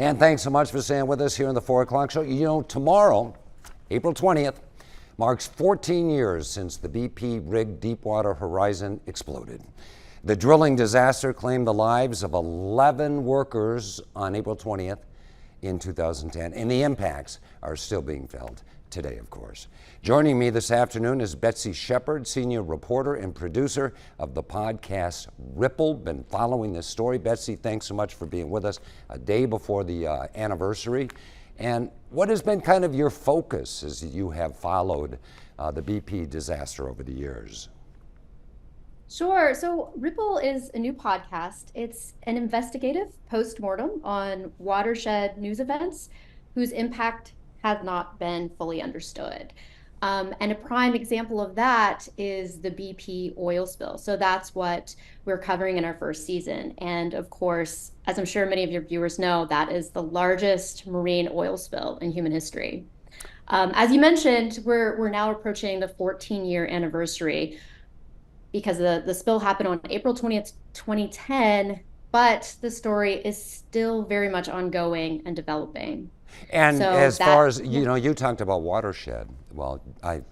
And thanks so much for staying with us here in the 4 o'clock show. You know, tomorrow, April 20th, marks 14 years since the BP rig Deepwater Horizon exploded. The drilling disaster claimed the lives of 11 workers on April 20th in 2010, and the impacts are still being felt today, of course. Joining me this afternoon is Betsy Shepard, senior reporter and producer of the podcast Ripple. Been following this story. Betsy, thanks so much for being with us a day before the anniversary. And what has been kind of your focus as you have followed the BP disaster over the years? Sure. So Ripple is a new podcast. It's an investigative postmortem on watershed news events whose impact has not been fully understood. And a prime example of that is the BP oil spill. So that's what we're covering in our first season. And of course, as I'm sure many of your viewers know, that is the largest marine oil spill in human history. As you mentioned, we're now approaching the 14-year anniversary because the spill happened on April 20th, 2010, but the story is still very much ongoing and developing. And So as that, far as, you know, you talked about watershed. Well, I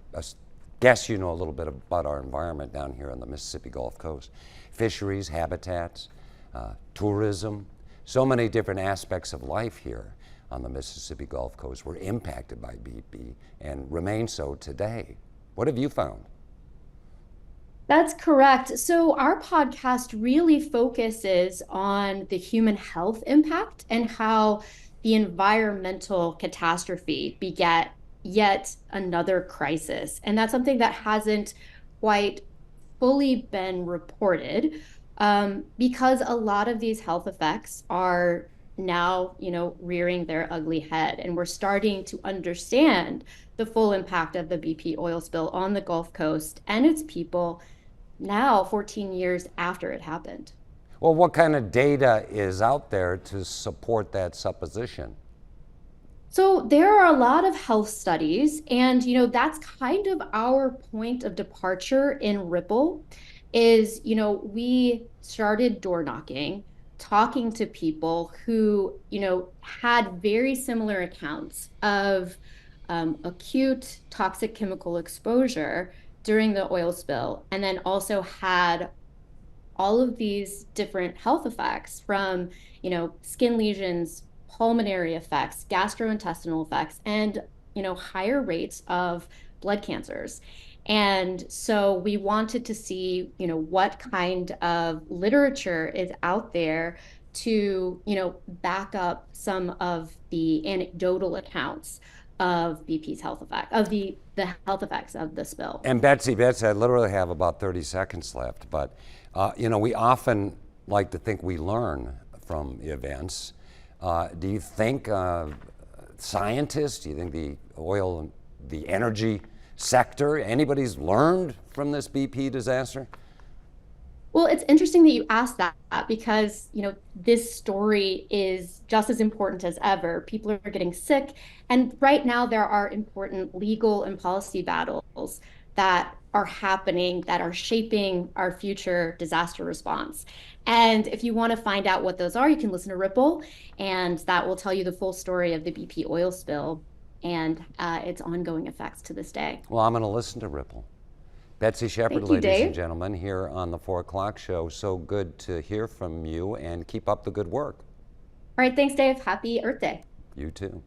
guess you know a little bit about our environment down here on the Mississippi Gulf Coast. Fisheries, habitats, tourism, so many different aspects of life here on the Mississippi Gulf Coast were impacted by BP and remain so today. What have you found? that's correct. So our podcast really focuses on the human health impact and how the environmental catastrophe begat yet another crisis. And that's something that hasn't quite fully been reported, because a lot of these health effects are now, rearing their ugly head. And we're starting to understand the full impact of the BP oil spill on the Gulf Coast and its people now, 14 years after it happened. Well, what kind of data is out there to support that supposition? So there are a lot of health studies, and that's kind of our point of departure in Ripple is, we started door knocking, talking to people who, had very similar accounts of acute toxic chemical exposure during the oil spill, and then also had all of these different health effects from, skin lesions, pulmonary effects, gastrointestinal effects, and, higher rates of blood cancers. And so we wanted to see, what kind of literature is out there to, back up some of the anecdotal accounts of BP's health effect, of the health effects of the spill. And Betsy, I literally have about 30 seconds left, but we often like to think we learn from events. Do you think scientists, do you think the oil and the energy sector, anybody's learned from this BP disaster? Well, it's interesting that you asked that because, this story is just as important as ever. People are getting sick. And right now, there are important legal and policy battles that are happening that are shaping our future disaster response. And if you want to find out what those are, you can listen to Ripple, and that will tell you the full story of the BP oil spill and its ongoing effects to this day. Well, I'm going to listen to Ripple. Betsy Shepard, Thank you, ladies Dave. and gentlemen, here on the 4 o'clock show. So good to hear from you, and keep up the good work. All right, thanks, Dave. Happy Earth Day. You too.